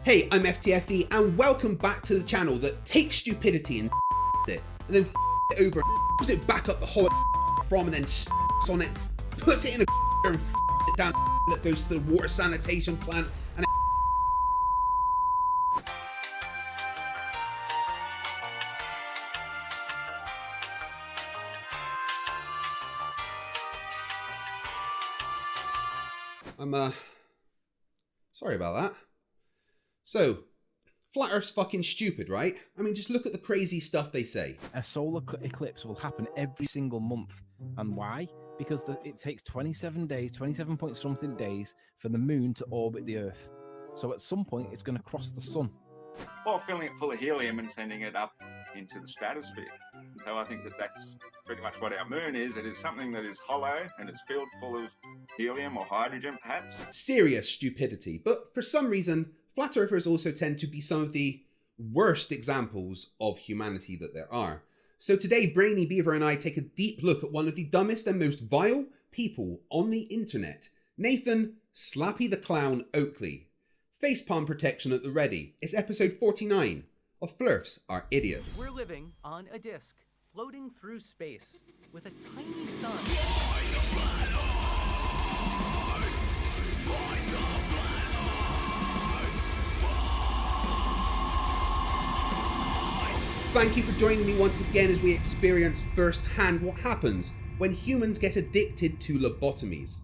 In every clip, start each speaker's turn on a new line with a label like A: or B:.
A: Hey, I'm FTFE and welcome back to the channel that takes stupidity and it, and then it over, puts it back up the hole from, and then on it, puts it in a and it down that goes to the water sanitation plant, and I'm sorry about that. So, flat Earth's fucking stupid, right? I mean, just look at the crazy stuff they say.
B: A solar eclipse will happen every single month. And why? Because it takes 27 days, 27 point something days for the moon to orbit the Earth. So at some point, it's going to cross the sun.
C: Or filling it full of helium and sending it up into the stratosphere. So I think that that's pretty much what our moon is. It is something that is hollow and it's filled full of helium or hydrogen, perhaps.
A: Serious stupidity. But for some reason, flat earthers also tend to be some of the worst examples of humanity that there are. So today, Brainy Beaver and I take a deep look at one of the dumbest and most vile people on the internet, Nathan Slappy the Clown Oakley. Facepalm protection at the ready. It's episode 49 of Flerfs Are Idiots.
D: We're living on a disk, floating through space, with a tiny sun.
A: Thank you for joining me once again as we experience firsthand what happens when humans get addicted to lobotomies.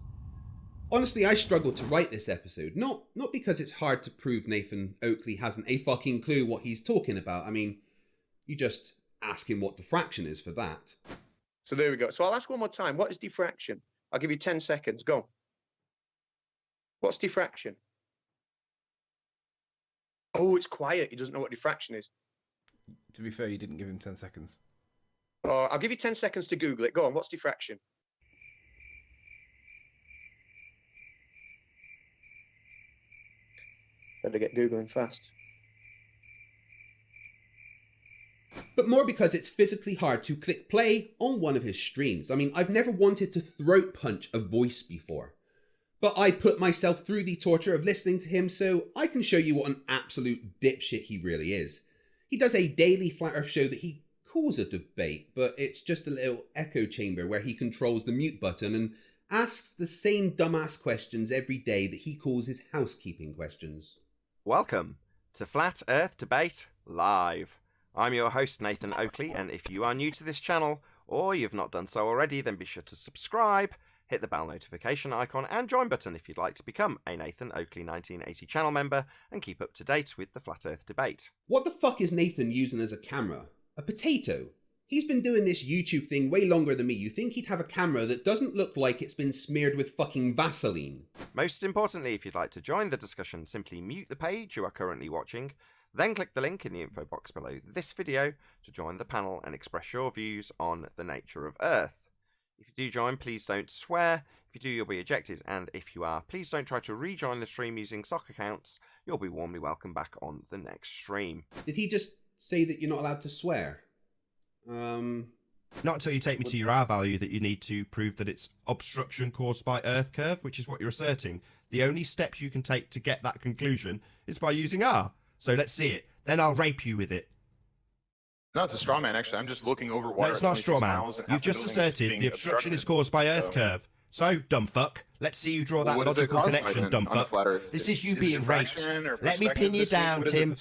A: Honestly, I struggled to write this episode, not because it's hard to prove Nathan Oakley hasn't a fucking clue what he's talking about. I mean, you just ask him what diffraction is for that.
E: So there we go. So I'll ask one more time. What is diffraction? I'll give you 10 seconds. Go. What's diffraction? Oh, it's quiet. He doesn't know what diffraction is.
B: To be fair, you didn't give him 10 seconds.
E: Oh, I'll give you 10 seconds to Google it. Go on. What's diffraction? Better get Googling fast.
A: But more because it's physically hard to click play on one of his streams. I mean, I've never wanted to throat punch a voice before. But I put myself through the torture of listening to him so I can show you what an absolute dipshit he really is. He does a daily flat earth show that he calls a debate, but it's just a little echo chamber where he controls the mute button and asks the same dumbass questions every day that he calls his housekeeping questions.
F: Welcome to Flat Earth Debate Live. I'm your host Nathan Oakley, and if you are new to this channel, or you've not done so already, then be sure to subscribe, hit the bell notification icon and join button if you'd like to become a Nathan Oakley 1980 channel member and keep up to date with the Flat Earth debate.
A: What the fuck is Nathan using as a camera? A potato? He's been doing this YouTube thing way longer than me. You think he'd have a camera that doesn't look like it's been smeared with fucking Vaseline?
F: Most importantly, if you'd like to join the discussion, simply mute the page you are currently watching, then click the link in the info box below this video to join the panel and express your views on the nature of Earth. If you do join, please don't swear. If you do, you'll be ejected. And if you are, please don't try to rejoin the stream using sock accounts. You'll be warmly welcome back on the next stream.
A: Did he just say that you're not allowed to swear?
G: Not until you take me to your R value that you need to prove that it's obstruction caused by Earth curve, which is what you're asserting. The only steps you can take to get that conclusion is by using R. So let's see it. Then I'll rape you with it.
H: No, it's a straw man, actually. I'm just looking over water.
G: No, it's not a straw man. You've just asserted the obstruction is caused by Earth curve. So, dumb fuck, let's see you draw that logical connection, dumb fuck. This is you being raped. Let me pin you down, Tim.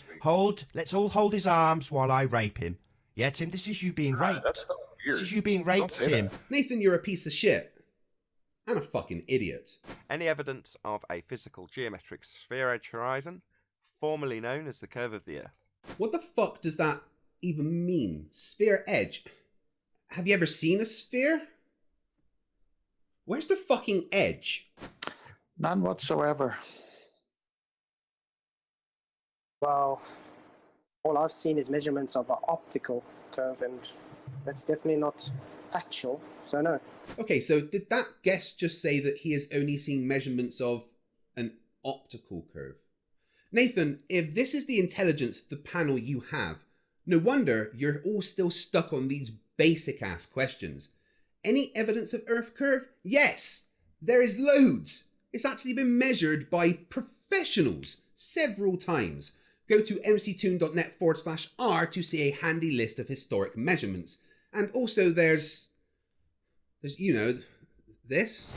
G: Let's all hold his arms while I rape him. Yeah, Tim, this is you being raped.
H: That's so weird.
G: This is you being raped, Tim.
A: Nathan, you're a piece of shit. And a fucking idiot.
F: Any evidence of a physical geometric sphere edge horizon, formerly known as the curve of the Earth?
A: What the fuck does that even mean? Sphere edge? Have you ever seen a sphere? Where's the fucking edge?
I: None whatsoever. Well, all I've seen is measurements of an optical curve, and that's definitely not actual, so no.
A: Okay, so did that guest just say that he has only seen measurements of an optical curve? Nathan, if this is the intelligence of the panel you have, no wonder you're all still stuck on these basic-ass questions. Any evidence of Earth curve? Yes, there is loads. It's actually been measured by professionals. several times. Go to mctoon.net/r to see a handy list of historic measurements. And also there's you know, this.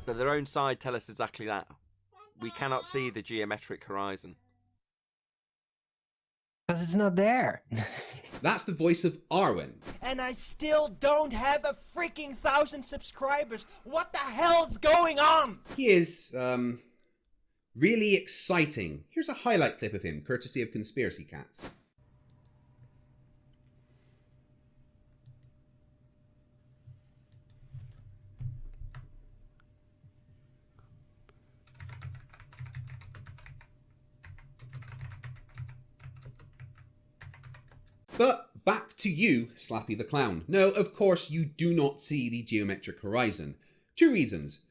F: But their own side tell us exactly that. We cannot see the geometric horizon.
J: Because it's not there.
A: That's the voice of Arwen.
K: And I still don't have a freaking 1,000 subscribers. What the hell's going on?
A: He is, really exciting. Here's a highlight clip of him, courtesy of Conspiracy Cats. But back to you, Slappy the Clown. No, of course you do not see the geometric horizon. 2 reasons.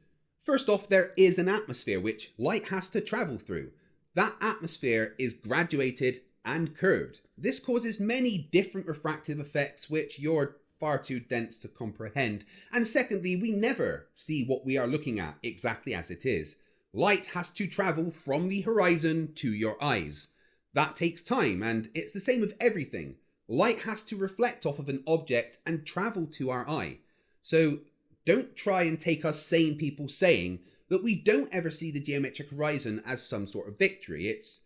A: First off, there is an atmosphere which light has to travel through. That atmosphere is graduated and curved. This causes many different refractive effects which you're far too dense to comprehend. And secondly, we never see what we are looking at exactly as it is. Light has to travel from the horizon to your eyes. That takes time, and it's the same with everything. Light has to reflect off of an object and travel to our eye. So don't try and take us sane people saying that we don't ever see the geometric horizon as some sort of victory. It's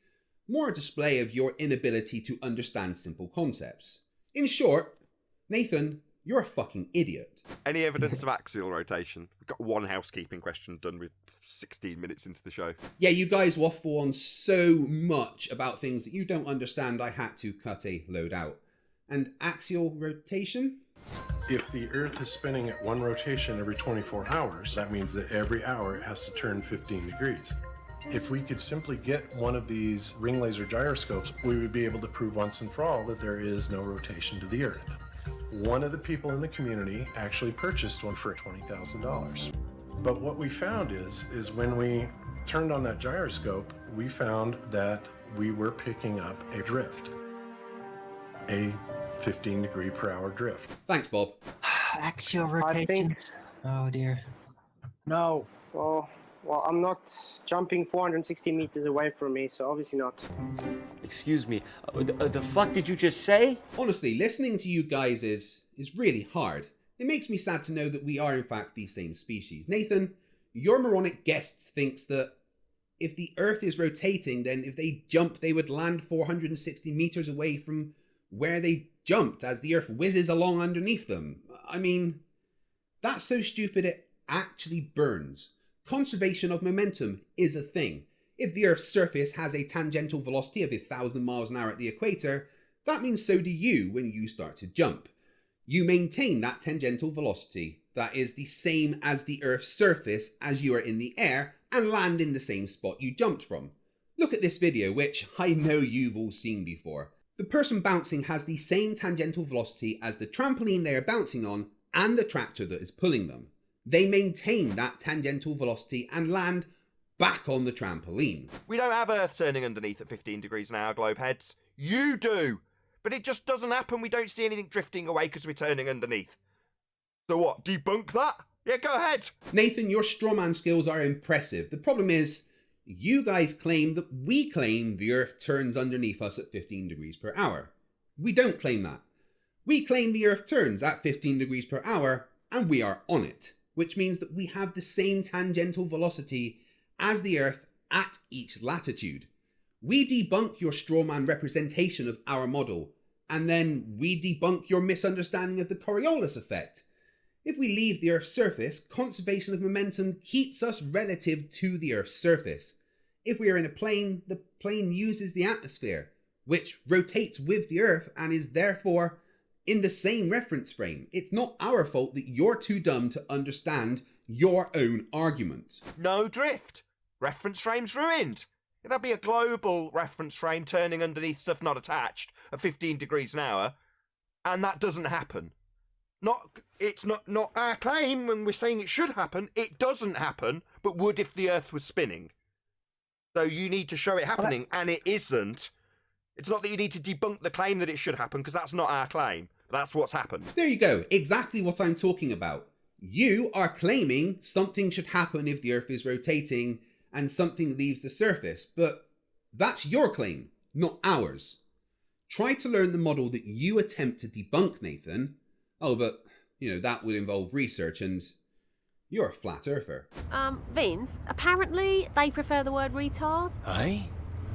A: more a display of your inability to understand simple concepts. In short, Nathan, you're a fucking idiot.
F: Any evidence of axial rotation? We've got one housekeeping question done with 16 minutes into the show.
A: Yeah, you guys waffle on so much about things that you don't understand. I had to cut a load out. And axial rotation?
L: If the Earth is spinning at one rotation every 24 hours, that means that every hour it has to turn 15 degrees. If we could simply get one of these ring laser gyroscopes, we would be able to prove once and for all that there is no rotation to the Earth. One of the people in the community actually purchased one for $20,000. But what we found is when we turned on that gyroscope, we found that we were picking up a drift. A 15 degree per hour drift.
A: Thanks, Bob.
J: Axial rotation. Oh dear.
I: No. Well, I'm not jumping 460 meters away from me, so obviously not.
M: Excuse me. The fuck did you just say?
A: Honestly, listening to you guys is really hard. It makes me sad to know that we are in fact the same species. Nathan, your moronic guest thinks that if the Earth is rotating, then if they jump, they would land 460 meters away from where they jumped as the Earth whizzes along underneath them. I mean, that's so stupid it actually burns. Conservation of momentum is a thing. If the Earth's surface has a tangential velocity of 1,000 miles an hour at the equator, that means so do you when you start to jump. You maintain that tangential velocity that is the same as the Earth's surface as you are in the air and land in the same spot you jumped from. Look at this video, which I know you've all seen before. The person bouncing has the same tangential velocity as the trampoline they are bouncing on and the tractor that is pulling them. They maintain that tangential velocity and land back on the trampoline.
F: We don't have Earth turning underneath at 15 degrees an hour, globeheads. You do! But it just doesn't happen. We don't see anything drifting away because we're turning underneath. So what, debunk that? Yeah, go ahead.
A: Nathan, your strawman skills are impressive. The problem is, you guys claim that we claim the Earth turns underneath us at 15 degrees per hour. We don't claim that. We claim the Earth turns at 15 degrees per hour and we are on it, which means that we have the same tangential velocity as the Earth at each latitude. We debunk your strawman representation of our model, and then we debunk your misunderstanding of the Coriolis effect. If we leave the Earth's surface, conservation of momentum keeps us relative to the Earth's surface. If we are in a plane, the plane uses the atmosphere, which rotates with the Earth and is therefore in the same reference frame. It's not our fault that you're too dumb to understand your own argument.
F: No drift. Reference frame's ruined. There'll be a global reference frame turning underneath stuff not attached at 15 degrees an hour, and that doesn't happen. It's not our claim when we're saying it should happen. It doesn't happen, but would if the Earth was spinning. So you need to show it happening, and it isn't. It's not that you need to debunk the claim that it should happen, because that's not our claim. That's what's happened.
A: There you go. Exactly what I'm talking about. You are claiming something should happen if the Earth is rotating and something leaves the surface, but that's your claim, not ours. Try to learn the model that you attempt to debunk, Nathan. Oh, but, that would involve research, and you're a flat earther.
N: Vince, apparently they prefer the word retard.
O: Eh?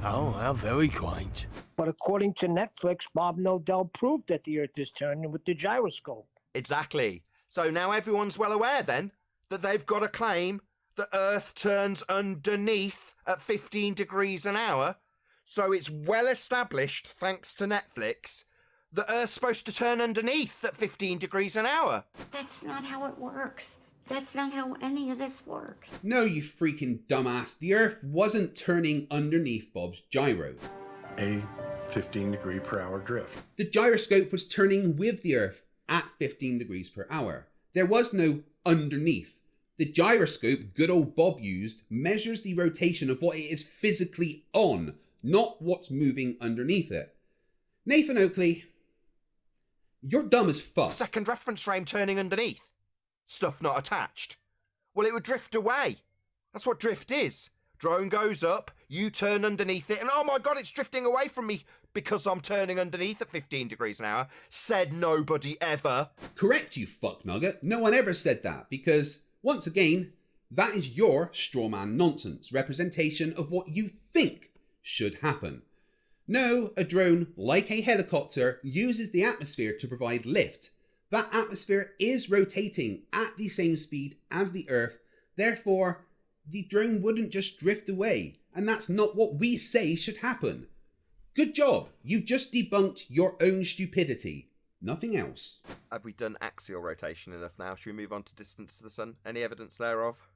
O: Oh, how very quaint.
P: But according to Netflix, Bob Nodell proved that the Earth is turning with the gyroscope.
F: Exactly. So now everyone's well aware, then, that they've got a claim that Earth turns underneath at 15 degrees an hour. So it's well established, thanks to Netflix, that Earth's supposed to turn underneath at 15 degrees an hour.
Q: That's not how it works. That's not how any of this works.
A: No, you freaking dumbass. The Earth wasn't turning underneath Bob's gyro.
L: A 15 degree per hour drift.
A: The gyroscope was turning with the Earth at 15 degrees per hour. There was no underneath. The gyroscope good old Bob used measures the rotation of what it is physically on, not what's moving underneath it. Nathan Oakley, you're dumb as fuck.
F: Second reference frame turning underneath. Stuff not attached. Well, it would drift away. That's what drift is. Drone goes up, you turn underneath it, and oh my god, it's drifting away from me because I'm turning underneath at 15 degrees an hour. Said nobody ever.
A: Correct, you fuck nugget. No one ever said that, because, once again, that is your strawman nonsense representation of what you think should happen. No, a drone, like a helicopter, uses the atmosphere to provide lift. That atmosphere is rotating at the same speed as the Earth, therefore, the drone wouldn't just drift away, and that's not what we say should happen. Good job, you've just debunked your own stupidity. Nothing else.
F: Have we done axial rotation enough now? Should we move on to distance to the sun? Any evidence thereof?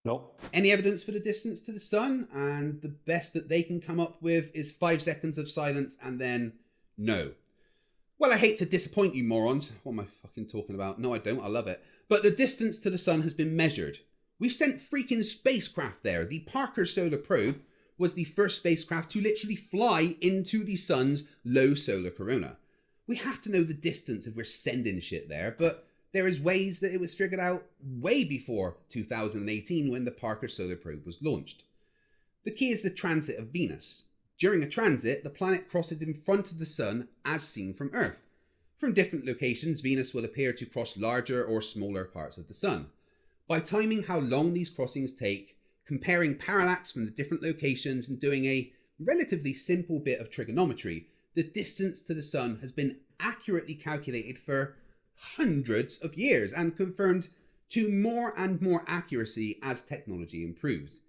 O: Nope.
A: Any evidence for the distance to the sun? And the best that they can come up with is 5 seconds of silence and then no. Well, I hate to disappoint you morons. What am I fucking talking about? No, I don't. I love it. But the distance to the sun has been measured. We've sent freaking spacecraft there. The Parker Solar Probe was the first spacecraft to literally fly into the sun's low solar corona. We have to know the distance if we're sending shit there, but there is ways that it was figured out way before 2018 when the Parker Solar Probe was launched. The key is the transit of Venus. During a transit, the planet crosses in front of the sun as seen from Earth. From different locations, Venus will appear to cross larger or smaller parts of the sun. By timing how long these crossings take, comparing parallax from the different locations and doing a relatively simple bit of trigonometry, the distance to the sun has been accurately calculated for hundreds of years and confirmed to more and more accuracy as technology improves.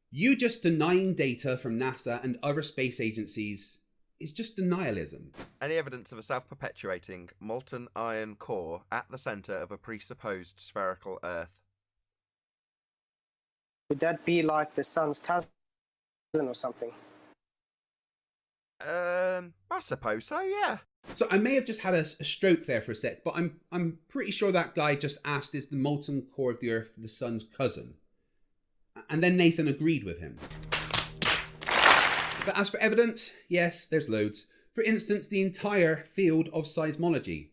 A: You just denying data from NASA and other space agencies is just denialism.
F: Any evidence of a self-perpetuating molten iron core at the centre of a presupposed spherical Earth?
I: Would that be like the sun's cousin or something?
F: I suppose so, yeah.
A: So I may have just had a stroke there for a sec, but I'm pretty sure that guy just asked, is the molten core of the Earth the sun's cousin? And then Nathan agreed with him. But as for evidence, yes, there's loads. For instance, the entire field of seismology.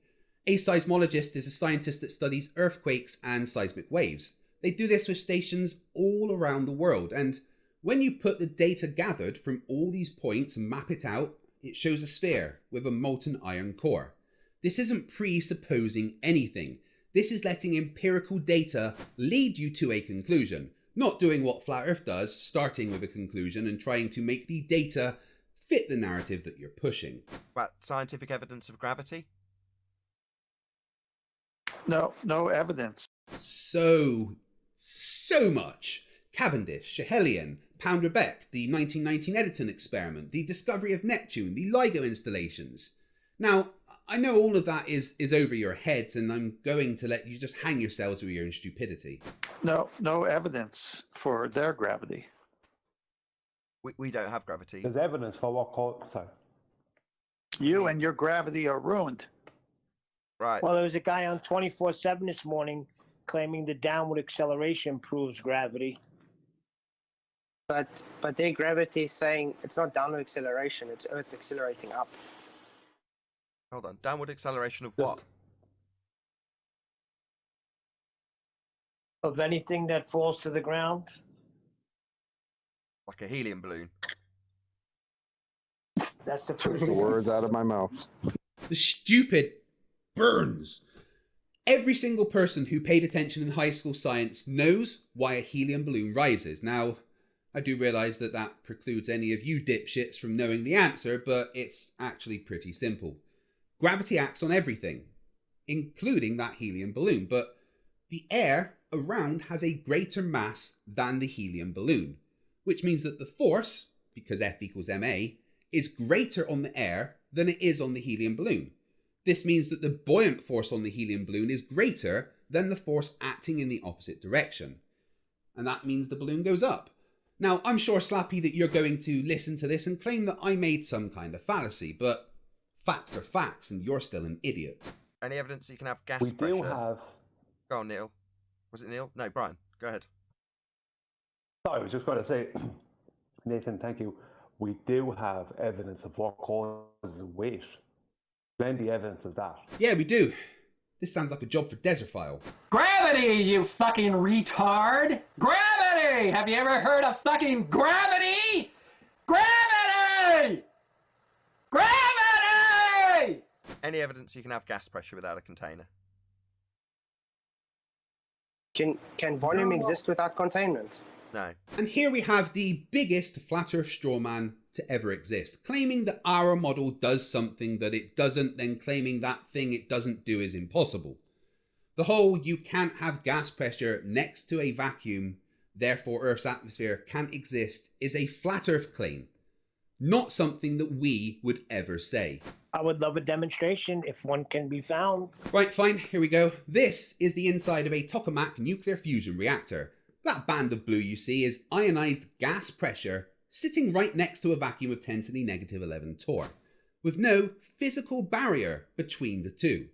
A: A seismologist is a scientist that studies earthquakes and seismic waves. They do this with stations all around the world, and when you put the data gathered from all these points and map it out, it shows a sphere with a molten iron core. This isn't presupposing anything. This is letting empirical data lead you to a conclusion, not doing what Flat Earth does, starting with a conclusion and trying to make the data fit the narrative that you're pushing.
F: But scientific evidence of gravity?
R: No evidence.
A: So much. Cavendish, Schehelian, Pound-Rebec, the 1919 Edison experiment, the discovery of Neptune, the LIGO installations. Now, I know all of that is over your heads, and I'm going to let you just hang yourselves with your own stupidity.
R: No evidence for their gravity.
F: We don't have gravity.
O: There's evidence for what called. Sorry.
R: You and your gravity are ruined.
F: Right.
P: Well, there was a guy on 24/7 this morning claiming the downward acceleration proves gravity.
I: But their gravity is saying it's not downward acceleration, it's Earth accelerating up.
F: Hold on. Downward acceleration of what?
P: Of anything that falls to the ground.
F: Like a helium balloon.
P: That's the
S: Took the words out of my mouth.
A: The stupid burns. Every single person who paid attention in high school science knows why a helium balloon rises. Now, I do realise that that precludes any of you dipshits from knowing the answer, but it's actually pretty simple. Gravity acts on everything, including that helium balloon, but the air around has a greater mass than the helium balloon, which means that the force, because F equals ma, is greater on the air than it is on the helium balloon. This means that the buoyant force on the helium balloon is greater than the force acting in the opposite direction. And that means the balloon goes up. Now, I'm sure, Slappy, that you're going to listen to this and claim that I made some kind of fallacy, but facts are facts, and you're still an idiot.
F: Any evidence you can have gas
O: We
F: pressure?
O: do have.
F: Go on, Neil. Was it Neil? No, Brian. Go ahead.
O: Sorry, I was just going to say, Nathan, thank you. We do have evidence of what causes weight. Plenty evidence of that.
A: Yeah, we do. This sounds like a job for Desertfile.
T: Gravity, you fucking retard! Gravity! Have you ever heard of fucking gravity? Gravity! Gravity!
F: Any evidence you can have gas pressure without a container?
I: Can volume exist without containment?
F: No.
A: And here we have the biggest flat earth strawman to ever exist, claiming that our model does something that it doesn't, then claiming that thing it doesn't do is impossible. The whole you can't have gas pressure next to a vacuum, therefore Earth's atmosphere can't exist, is a flat earth claim, not something that we would ever say.
P: I would love a demonstration if one can be found.
A: Right, fine, here we go. This is the inside of a tokamak nuclear fusion reactor. That band of blue you see is ionized gas pressure sitting right next to a vacuum of 10 to the negative 11 torr, with no physical barrier between the two.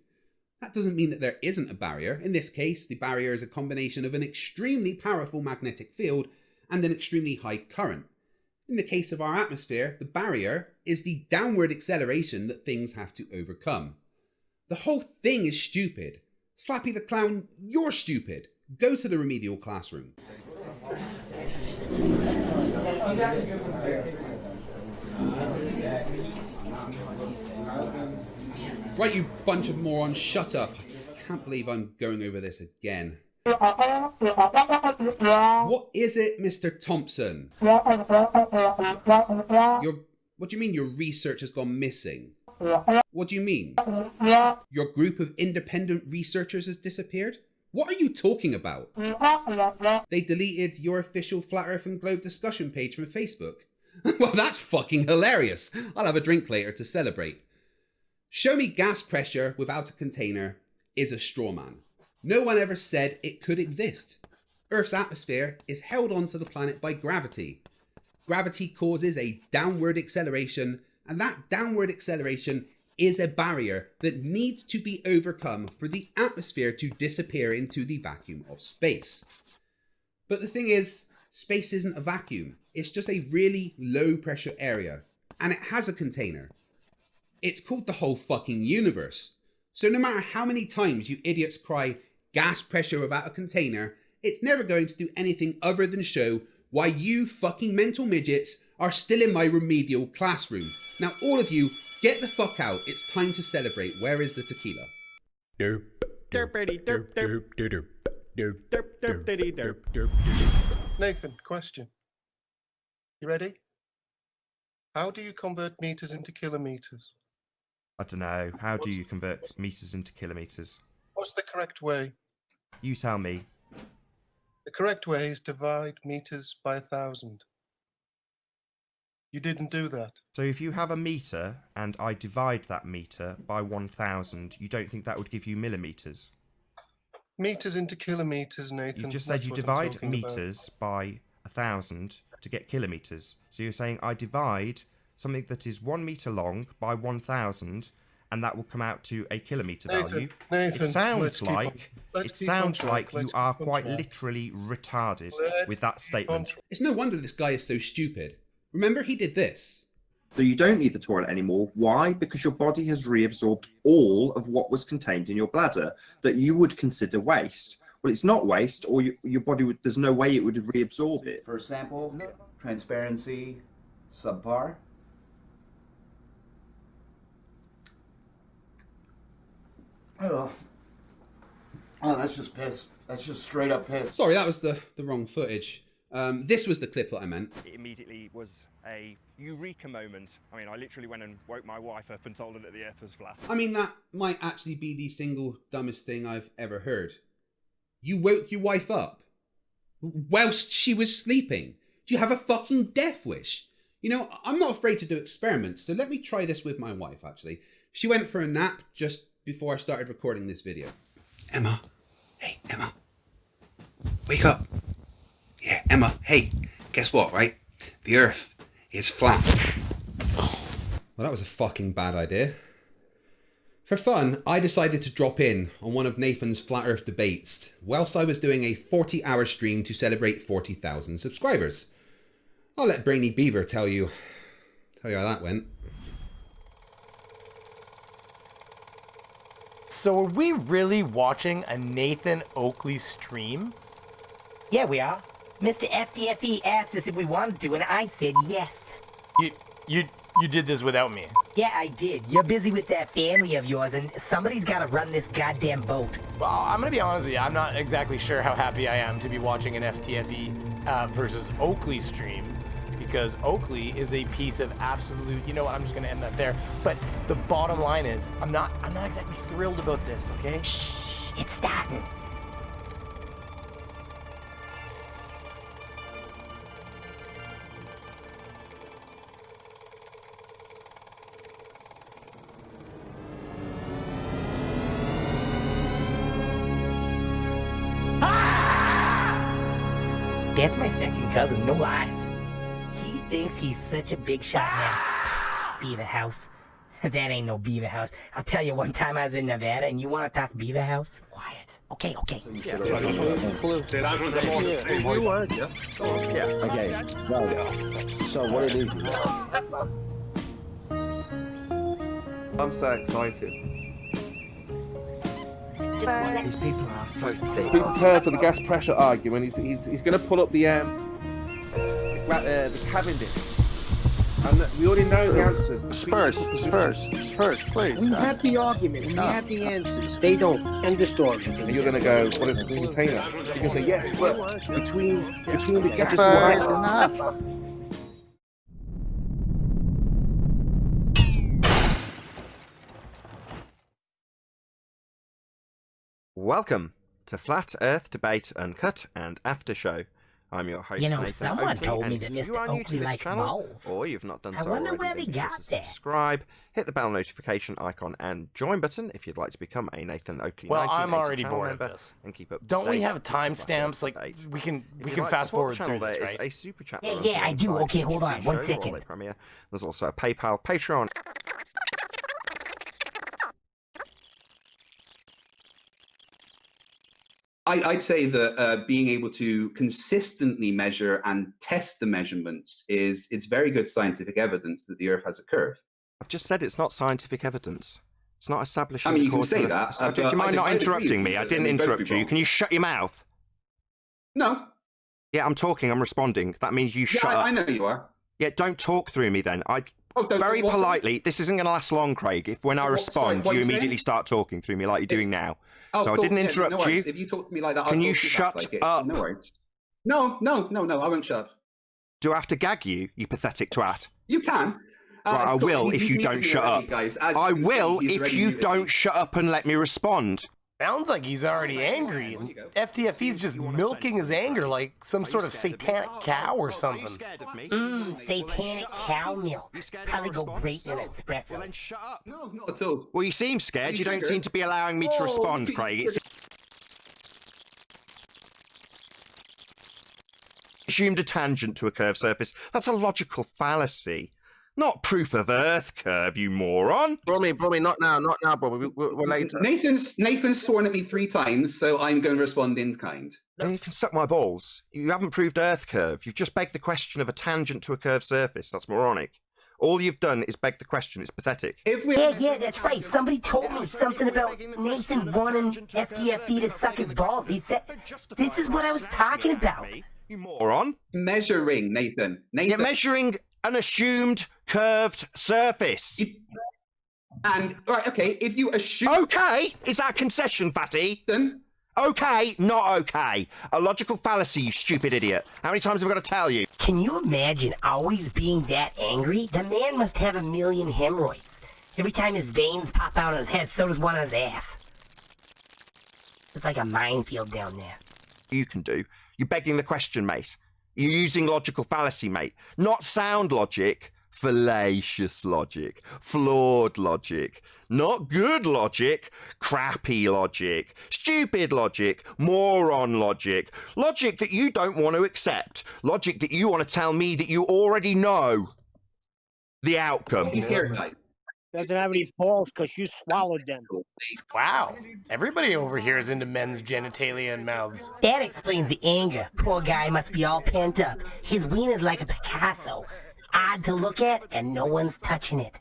A: That doesn't mean that there isn't a barrier. In this case, the barrier is a combination of an extremely powerful magnetic field and an extremely high current. In the case of our atmosphere, the barrier is the downward acceleration that things have to overcome. The whole thing is stupid. Slappy the Clown, you're stupid. Go to the remedial classroom. Right, you bunch of morons, shut up. I can't believe I'm going over this again. What is it, Mr. Thompson? What do you mean your research has gone missing? What do you mean? Your group of independent researchers has disappeared? What are you talking about? They deleted your official Flat Earth and Globe discussion page from Facebook. Well, that's fucking hilarious. I'll have a drink later to celebrate. Show me gas pressure without a container is a straw man. No one ever said it could exist. Earth's atmosphere is held onto the planet by gravity. Gravity causes a downward acceleration, and that downward acceleration is a barrier that needs to be overcome for the atmosphere to disappear into the vacuum of space. But the thing is, space isn't a vacuum. It's just a really low pressure area, and it has a container. It's called the whole fucking universe. So no matter how many times you idiots cry gas pressure without a container, it's never going to do anything other than show why you fucking mental midgets are still in my remedial classroom. Now all of you, get the fuck out. It's time to celebrate. Where is the tequila?
U: Derp, derpity, derp, derp, derp, derp, derp, derp, derp, derp, derp.
L: Nathan, question. You ready? How do you convert meters into kilometers?
G: I don't know. How do you convert meters into kilometers?
L: What's the correct way?
G: You tell me.
L: The correct way is divide meters by 1,000. You didn't do that.
G: So if you have a meter and I divide that meter by 1,000, you don't think that would give you millimeters?
L: Meters into kilometers, Nathan.
G: You just said
L: That's
G: you
L: what I'm
G: divide
L: talking about.
G: meters by 1,000 to get kilometers. So you're saying I divide something that is 1 meter long by 1,000, and that will come out to a kilometer value.
L: Nathan,
G: it sounds
L: let's
G: like you are quite literally retarded with that statement.
A: It's no wonder this guy is so stupid. Remember, he did this.
S: So you don't need the toilet anymore. Why? Because your body has reabsorbed all of what was contained in your bladder that you would consider waste. Well, it's not waste, or your body would. There's no way it would reabsorb it.
V: First sample, transparency, subpar. Oh, that's just piss. That's just straight up piss.
A: Sorry, that was the wrong footage. This was the clip that I meant.
W: It immediately was a eureka moment. I mean, I literally went and woke my wife up and told her that the earth was flat.
A: I mean, that might actually be the single dumbest thing I've ever heard. You woke your wife up whilst she was sleeping. Do you have a fucking death wish? You know, I'm not afraid to do experiments, so let me try this with my wife, actually. She went for a nap just before I started recording this video. Emma. Hey, Emma. Wake up. Yeah, Emma, hey, guess what, right? The Earth is flat. Well, that was a fucking bad idea. For fun, I decided to drop in on one of Nathan's Flat Earth debates whilst I was doing a 40-hour stream to celebrate 40,000 subscribers. I'll let Brainy Beaver tell you how that went.
X: So are we really watching a Nathan Oakley stream?
Y: Yeah, we are. Mr. FTFE asked us if we wanted to, and I said yes.
X: You did this without me?
Y: Yeah, I did. You're busy with that family of yours, and somebody's got to run this goddamn boat.
X: Well, I'm gonna be honest with you. I'm not exactly sure how happy I am to be watching an FTFE versus Oakley stream, because Oakley is a piece of absolute. You know what? I'm just gonna end that there. But the bottom line is, I'm not exactly thrilled about this. Okay?
Y: Shh, it's starting. That's my second cousin, no lies. He thinks he's such a big shot now. Beaver House. That ain't no Beaver House. I'll tell you, one time I was in Nevada and you want to talk Beaver House? Quiet. Okay.
U: Yeah. Okay. So what did he?
Z: I'm so excited.
S: These people are so thick.
Z: Be prepared for the gas pressure argument. He's going to pull up the Cavendish. And we already know the answers.
R: Spurs, please.
P: We have the argument. We have the answers. They don't. End the story.
Z: And you're going to go, what is the container? You're going to say, yes, but between the gas
R: Spurs, enough.
F: Welcome to Flat Earth Debate Uncut and After Show. I'm your host, Nathan
Y: someone
F: Oakley,
Y: told me
F: and
Y: that
F: if you
Y: Mr.
F: are new to
Y: Oakley
F: this
Y: likes
F: channel,
Y: balls.
F: or you've not done
Y: I
F: so
Y: wonder
F: already,
Y: where
F: then
Y: they
F: be
Y: got
F: sure to
Y: there.
F: subscribe, hit the bell notification icon and join button if you'd like to become a Nathan Oakley.
X: Well, I'm
F: 1980
X: already
F: channel
X: bored of
F: member
X: this.
F: And keep up to
X: Don't we
F: date
X: have
F: with the Flat Earth
X: timestamps? Like
F: debate.
X: we can
F: If you'd like to
X: fast
F: support
X: forward
F: the channel,
X: through this,
F: there
X: right?
F: is a super chat.
Y: Yeah, I do.
F: alongside
Y: Okay, hold on,
F: each
Y: one
F: show or
Y: second.
F: late premiere. There's also a PayPal, Patreon.
A: I'd say that being able to consistently measure and test the measurements is very good scientific evidence that the Earth has a curve.
F: I've just said it's not scientific evidence. It's not establishing.
A: I mean, you can
F: causal
A: say
F: effect.
A: that.
F: Do you mind not
A: I agree
F: interrupting
A: with
F: me?
A: you,
F: I didn't
A: they both
F: interrupt
A: be
F: you.
A: wrong.
F: Can you shut your mouth?
A: No.
F: Yeah, I'm talking. I'm responding. That means you shut up.
A: I know you are.
F: Yeah, don't talk through me then. Very politely. This isn't going to last long, Craig. If when I respond,
A: what
F: you
A: are you
F: immediately
A: saying?
F: start talking through me like you're doing now.
A: Oh,
F: so
A: cool.
F: I didn't
A: Yeah,
F: interrupt
A: no
F: you.
A: worries. If you talk to me like that, I'll
F: Can you
A: talk to
F: shut
A: back like it.
F: up?
A: No worries. No, I won't shut up.
F: Do I have to gag you, you pathetic twat?
A: You can.
F: Right, I
A: Scott,
F: will
A: he's
F: if you
A: muted
F: don't
A: me
F: shut
A: already,
F: up.
A: guys. As
F: I
A: you can see,
F: will
A: he's
F: if
A: already
F: you
A: muted
F: don't
A: me.
F: shut up and let me respond.
X: Sounds like he's already angry, and FTFE's just milking his anger like some sort of satanic cow or something.
Y: Satanic cow milk. Probably go great in an espresso.
F: Well, then shut up.
A: No, not at all.
F: Well, you seem scared. You don't seem to be allowing me to respond, Craig. It's assumed a tangent to a curved surface. That's a logical fallacy. Not proof of Earth curve, you moron.
Z: Brommy, not now, Brommy. We're later.
A: Nathan's sworn at me 3 times, so I'm going to respond in kind.
F: You can suck my balls. You haven't proved Earth curve. You've just begged the question of a tangent to a curved surface. That's moronic. All you've done is beg the question. It's pathetic.
Y: Yeah, that's right. Somebody told me something about Nathan wanting FTFE to suck his balls. He said, this is what I was talking about.
F: You moron.
A: Measuring, Nathan.
F: You're measuring an assumed curved surface.
A: And, right, okay, if you assume...
F: Okay, is that a concession, Fatty?
A: Then...
F: Okay, not okay. A logical fallacy, you stupid idiot. How many times have I got to tell you?
Y: Can you imagine always being that angry? The man must have 1 million hemorrhoids. Every time his veins pop out on his head, so does one on his ass. It's like a minefield down there.
F: You can do. You're begging the question, mate. You're using logical fallacy, mate. Not sound logic, fallacious logic, flawed logic. Not good logic, crappy logic, stupid logic, moron logic. Logic that you don't want to accept. Logic that you want to tell me that you already know the outcome.
A: You hear it, guys.
P: Doesn't have any balls because you swallowed them.
X: Wow. Everybody over here is into men's genitalia and mouths.
Y: That explains the anger. Poor guy must be all pent up. His wiener's like a Picasso. Odd to look at, and no one's touching it.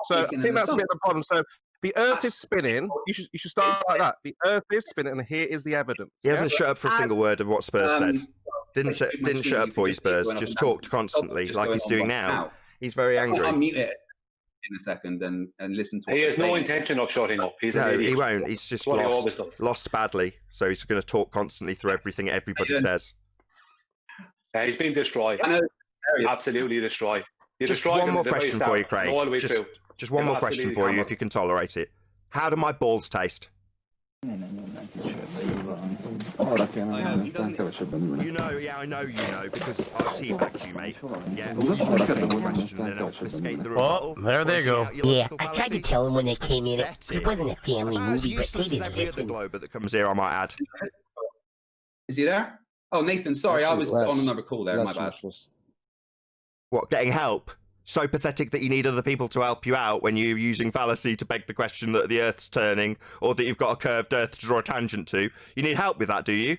Z: So I think that's a bit of the problem. So the Earth is spinning. You should start like that. The Earth is spinning, and here is the evidence.
F: He hasn't shut up for a single word of what Spurs said. Didn't shut up for you, Spurs. Just talked constantly, like he's doing now. He's very angry.
A: I'll mute it in a second and listen to.
B: He has no intention of shutting up.
F: No, he won't. He's just lost badly. So he's going to talk constantly through everything everybody says.
B: He's been destroyed. Absolutely destroyed.
F: Just one more question for you, Craig. Just one more question for you, if you can tolerate it. How do my balls taste? You know, yeah, I know you know, because I've teabagged you, mate. Yeah, all you do is make a question and then obfuscate the rebuttal.
X: Oh, there they go.
Y: Yeah, I tried to tell him when they came in, it wasn't a family movie, but they didn't listen.
F: Globe that comes here, I might add.
A: Is he there? Oh, Nathan, sorry, I was on another call there, my bad.
F: What, getting help? So pathetic that you need other people to help you out when you're using fallacy to beg the question that the Earth's turning, or that you've got a curved Earth to draw a tangent to. You need help with that, do you?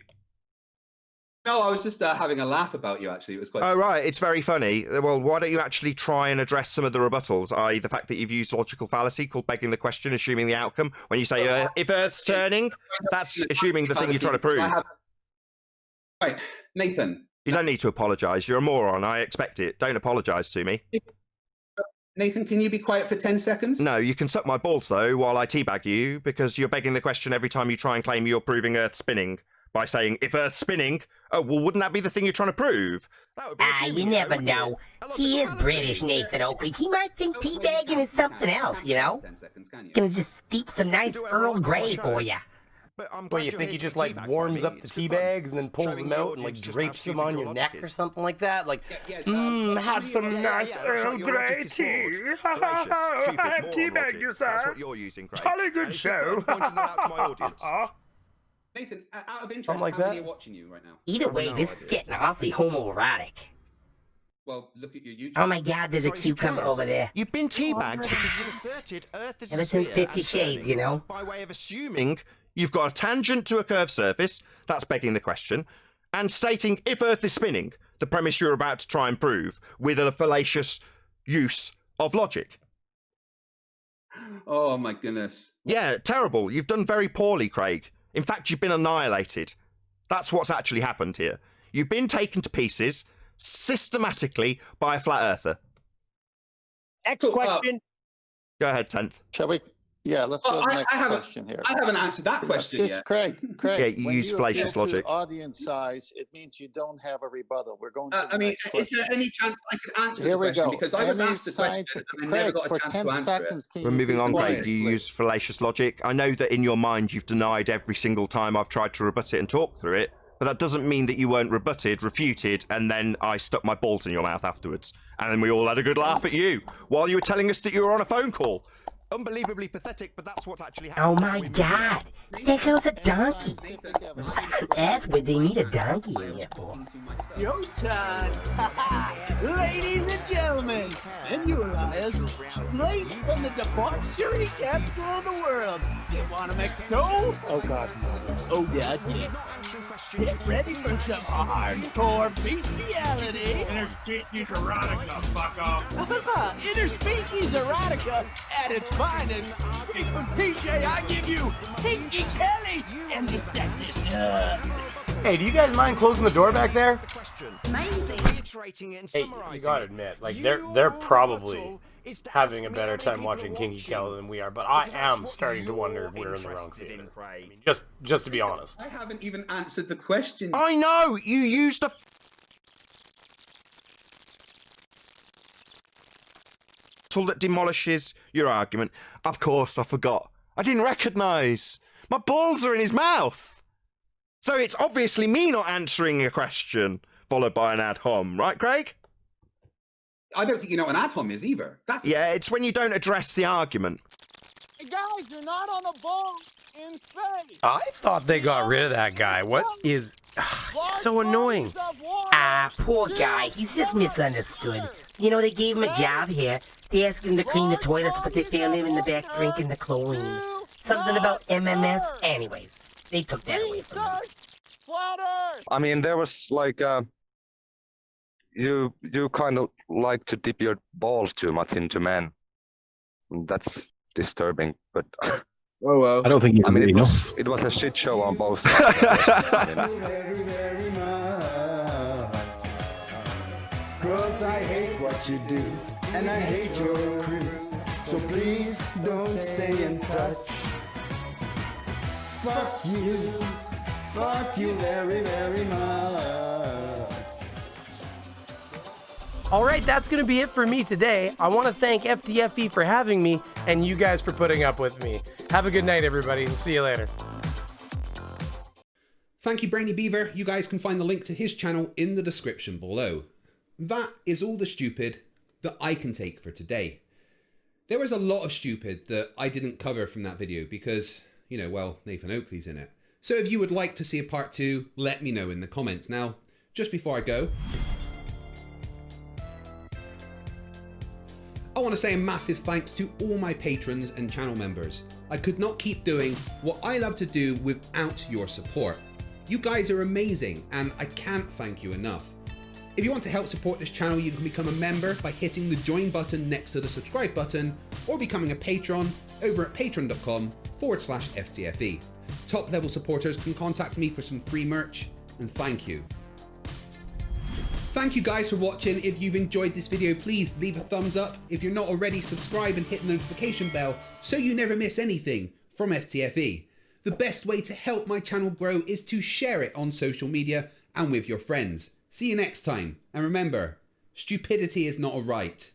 A: No, I was just having a laugh about you, actually. It was quite...
F: Oh, right, it's very funny. Well, why don't you actually try and address some of the rebuttals, i.e. the fact that you've used logical fallacy called begging the question, assuming the outcome. When you say, if Earth's turning, that's assuming the thing you're trying to prove.
A: Right, Nathan.
F: You don't need to apologise. You're a moron. I expect it. Don't apologise to me.
A: Nathan, can you be quiet for 10 seconds?
F: No, you can suck my balls, though, while I teabag you, because you're begging the question every time you try and claim you're proving Earth spinning by saying, if Earth's spinning, oh, well, wouldn't that be the thing you're trying to prove?
Y: You never know. He is British, Nathan Oakley. He might think teabagging is something else, you know? Gonna just steep some nice Earl Grey for you.
X: What, you think he just like warms up the tea bags and then pulls them out and like drapes them on your neck or something like that? Like, have some nice Earl Grey tea. I have tea bag you, sir.
F: That's what you're using, Craig.
X: Jolly good show.
F: Pointing that out to my audience.
A: Nathan, out of interest,
X: like
A: how many
X: that?
A: are watching you right now?
Y: Either way, this is getting awfully homoerotic.
A: Well, look at your YouTube.
Y: Oh my God, there's a cucumber over there.
F: You've been teabagged because you asserted Earth is
Y: Ever since 50 Shades, you know?
F: By way of assuming you've got a tangent to a curved surface, that's begging the question, and stating if Earth is spinning, the premise you're about to try and prove, with a fallacious use of logic.
A: Oh my goodness.
F: Yeah, terrible. You've done very poorly, Craig. In fact, you've been annihilated. That's what's actually happened here. You've been taken to pieces systematically by a flat earther.
P: Next question.
F: Go ahead, 10th.
R: Shall we Yeah, let's go to the next question here.
A: I haven't answered that question yet.
R: Craig,
F: Yeah, you use fallacious
R: appeal to
F: logic.
R: Audience size, it means you don't have a rebuttal. We're going to
A: I mean, is there any chance I could answer the question? Because I was asked the question and I never got a chance to answer it.
F: We're moving on, Craig. You use fallacious logic. I know that in your mind you've denied every single time I've tried to rebut it and talk through it, but that doesn't mean that you weren't rebutted, refuted, and then I stuck my balls in your mouth afterwards. And then we all had a good laugh at you while you were telling us that you were on a phone call. Unbelievably pathetic, but that's what actually happened.
Y: Oh my God! There goes a donkey! What on earth would they need a donkey in here for?
C: Yo time! Ladies and gentlemen, and you liars, straight from the debauchery capital of the world. You want to Mexico? Oh God, oh God, yes. Get ready for some hardcore bestiality.
D: Interspecies erotica, fuck off.
C: Interspecies erotica at its finest. From PJ, I give you Pinky Kelly and the sexist.
X: Hey, do you guys mind closing the door back there?
Q: Maybe.
X: Hey, you gotta admit, like they're probably having a better time watching Kinky Kelly than we are, but I am starting to wonder if we're in the wrong theater. I mean, just to be honest.
A: I haven't even answered the question.
F: I know! You used a tool that demolishes your argument. Of course, I forgot. I didn't recognise. My balls are in his mouth. So it's obviously me not answering a question, followed by an ad hom, right, Craig?
A: I don't think you know what an ad hom is either.
F: Yeah, it's when you don't address the argument.
C: Hey guys, you're not on a boat in space.
X: I thought they got rid of that guy. What is... he's so annoying.
Y: Ah, poor guy. He's just misunderstood. You know, they gave him a job here. They asked him to clean the toilets, but they found him in the back drinking the chlorine. Something about MMS. Anyways, they took that away from him.
E: I mean, there was like, you kind of like to dip your balls too much into men. That's disturbing, but...
H: Oh, well.
E: I don't think
H: you really know.
E: It was a shit show on both sides.
J: Cause I hate what you do, and I hate your crew. So please don't stay in touch. Fuck you very, very much.
X: Alright, that's going to be it for me today. I want to thank FTFE for having me, and you guys for putting up with me. Have a good night, everybody, and see you later.
A: Thank you, Brainy Beaver. You guys can find the link to his channel in the description below. That is all the stupid that I can take for today. There was a lot of stupid that I didn't cover from that video because, you know, well, Nathan Oakley's in it. So if you would like to see a part 2, let me know in the comments. Now, just before I go, I want to say a massive thanks to all my patrons and channel members. I could not keep doing what I love to do without your support. You guys are amazing and I can't thank you enough. If you want to help support this channel, you can become a member by hitting the join button next to the subscribe button or becoming a patron over at patreon.com/FTFE. Top level supporters can contact me for some free merch, and thank you. Thank you guys for watching. If you've enjoyed this video, please leave a thumbs up. If you're not already, subscribe and hit the notification bell so you never miss anything from FTFE. The best way to help my channel grow is to share it on social media and with your friends. See you next time, and remember, stupidity is not a right.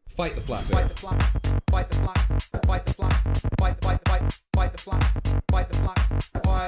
A: Fight the flat earth. Fight the flat, fight the flat, fight the flat, fight the flat, fight the flat, fight the flat, fight